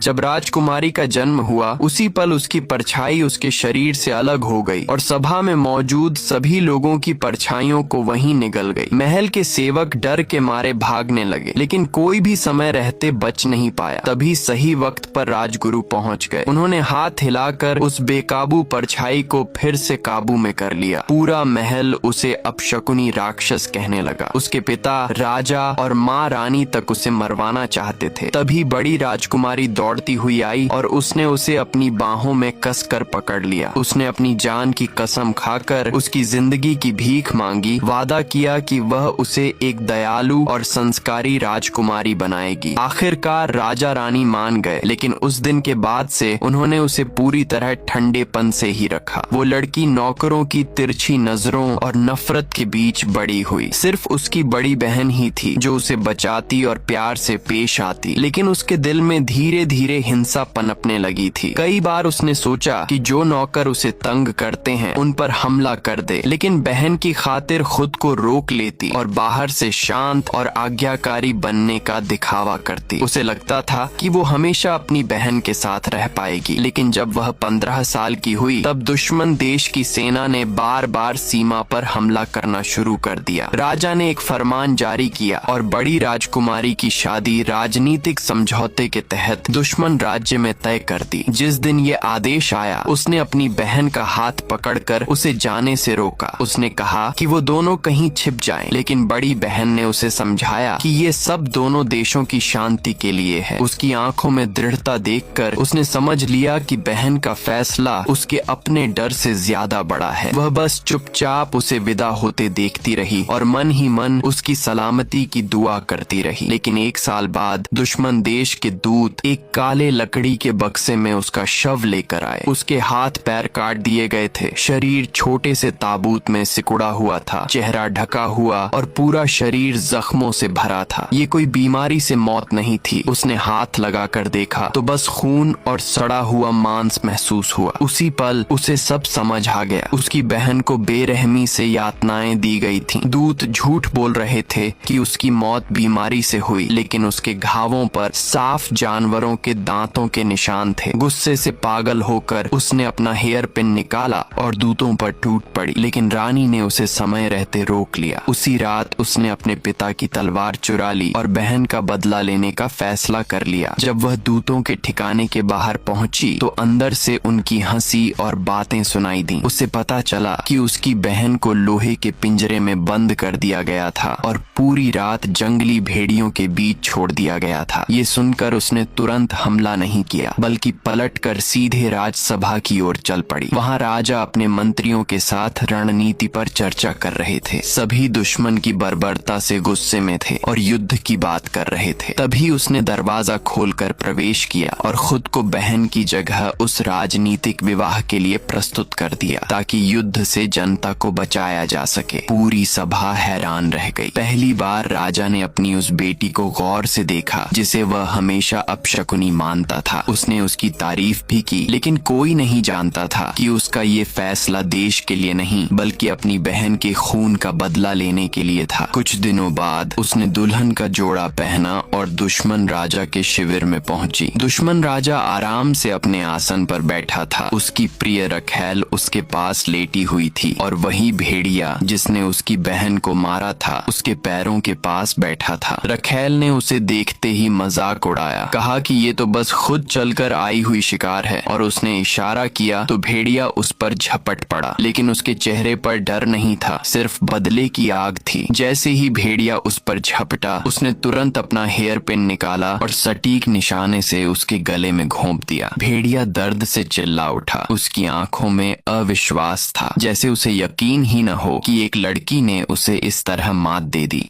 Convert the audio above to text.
जब राजकुमारी का जन्म हुआ उसी पल उसकी परछाई उसके शरीर से अलग हो गई और सभा में मौजूद सभी लोगों की परछाइयों को वहीं निगल गई। महल के सेवक डर के मारे भागने लगे, लेकिन कोई भी समय रहते बच नहीं पाया। तभी सही वक्त पर राजगुरु पहुंच गए। उन्होंने हाथ हिलाकर उस बेकाबू परछाई को फिर से काबू में कर लिया। पूरा महल उसे अपशकुनी राक्षस कहने लगा। उसके पिता, राजा और माँ रानी तक उसे मरवाना चाहते थे। तभी बड़ी राजकुमारी दौड़ती हुई आई और उसने उसे अपनी बाहों में कसकर पकड़ लिया। उसने अपनी जान की कसम खाकर उसकी जिंदगी की भीख मांगी, वादा किया कि वह उसे एक दयालु और संस्कारी राजकुमारी बनाएगी। आखिरकार राजा रानी मान गए, लेकिन उस दिन के बाद से उन्होंने उसे पूरी तरह ठंडेपन से ही रखा। वो लड़की नौकरों की तिरछी नजरों और नफरत के बीच बड़ी हुई। सिर्फ उसकी बड़ी बहन ही थी जो उसे बचाती और प्यार से पेश आती, लेकिन उसके दिल में धीरे धीरे हिंसा पनपने लगी थी। कई बार उसने सोचा कि जो नौकर उसे तंग करते हैं उन पर हमला कर दे, लेकिन बहन की खातिर खुद को रोक लेती और बाहर से शांत और आज्ञाकारी बनने का दिखावा करती। उसे लगता था कि वो हमेशा अपनी बहन के साथ रह पाएगी, लेकिन जब वह 15 साल की हुई तब दुश्मन देश की सेना ने बार बार सीमा पर हमला करना शुरू कर दिया। राजा ने एक फरमान जारी किया और बड़ी राजकुमारी की शादी राजनीतिक समझौते के तहत दुश्मन राज्य में तय कर दी। जिस दिन ये आदेश आया उसने अपनी बहन का हाथ पकड़कर उसे जाने से रोका। उसने कहा कि वो दोनों कहीं छिप जाएं, लेकिन बड़ी बहन ने उसे समझाया कि ये सब दोनों देशों की शांति के लिए है। उसकी आंखों में दृढ़ता देखकर उसने समझ लिया कि बहन का फैसला उसके अपने डर से ज्यादा बड़ा है। वह बस चुपचाप उसे विदा होते देखती रही और मन ही मन उसकी सलामती की दुआ करती रही। लेकिन 1 साल बाद दुश्मन देश के दूत एक काले लकड़ी के बक्से में उसका शव लेकर आए। उसके हाथ पैर काट दिए गए थे, शरीर छोटे से ताबूत में सिकुड़ा हुआ था, चेहरा ढका हुआ और पूरा शरीर जख्मों से भरा था। ये कोई बीमारी से मौत नहीं थी। उसने हाथ लगाकर देखा तो बस खून और सड़ा हुआ मांस महसूस हुआ। उसी पल उसे सब समझ आ गया। उसकी बहन को बेरहमी से यातनाएं दी गई थीं। दूत झूठ बोल रहे थे कि उसकी मौत बीमारी से हुई, लेकिन उसके घावों पर साफ जानवरों के दांतों के निशान थे। गुस्से से पागल होकर उसने अपना हेयर पिन निकाला और दूतों पर टूट पड़ी, लेकिन रानी ने उसे समय रहते रोक लिया। उसी रात उसने अपने पिता की तलवार चुरा ली और बहन का बदला लेने का फैसला कर लिया। जब वह दूतों के ठिकाने के बाहर पहुंची तो अंदर से उनकी हंसी और बातें सुनाई दी। उसे पता चला कि उसकी बहन को लोहे के पिंजरे में बंद कर दिया गया था और पूरी रात जंगली भेड़ियों के बीच छोड़ दिया गया था। ये सुनकर उसने तुरंत हमला नहीं किया, बल्कि पलटकर सीधे राजसभा की ओर चल पड़ी। वहाँ राजा अपने मंत्रियों के साथ रणनीति पर चर्चा कर रहे थे। सभी दुश्मन की बर्बरता से गुस्से में थे और युद्ध की बात कर रहे थे। तभी उसने दरवाजा खोलकर प्रवेश किया और खुद को बहन की जगह उस राजनीतिक विवाह के लिए प्रस्तुत कर दिया ताकि युद्ध से जनता को बचाया जा सके। पूरी सभा हैरान रह गई। पहली बार राजा ने अपनी उस बेटी को गौर से देखा जिसे वह हमेशा अपशकुनी मानता था। उसने उसकी तारीफ भी की, लेकिन कोई नहीं जानता था कि उसका ये फैसला देश के लिए नहीं बल्कि अपनी बहन के खून का बदला लेने के लिए था। कुछ दिनों बाद उसने दुल्हन का जोड़ा पहना और दुश्मन राजा के शिविर में पहुंची। दुश्मन राजा आराम से अपने आसन पर बैठा था। उसकी प्रिय रखैल उसके पास लेटी हुई थी और वही भेड़िया जिसने उसकी बहन को मारा था उसके पैरों के पास बैठा था। रखैल ने उसे देखते ही मजाक उड़ाया, कहा कि ये तो बस खुद चलकर आई हुई शिकार है, और उसने इशारा किया तो भेड़िया उस पर झपट पड़ा। लेकिन उसके चेहरे पर डर नहीं था, सिर्फ बदले की आग थी। जैसे ही भेड़िया उस पर झपटा उसने तुरंत अपना हेयर पिन निकाला और सटीक निशाने से उसके गले में घोंप दिया। भेड़िया दर्द से चिल्ला उठा। उसकी आंखों में अविश्वास था, जैसे उसे यकीन ही न हो कि एक लड़की ने उसे इस तरह मात दे दी।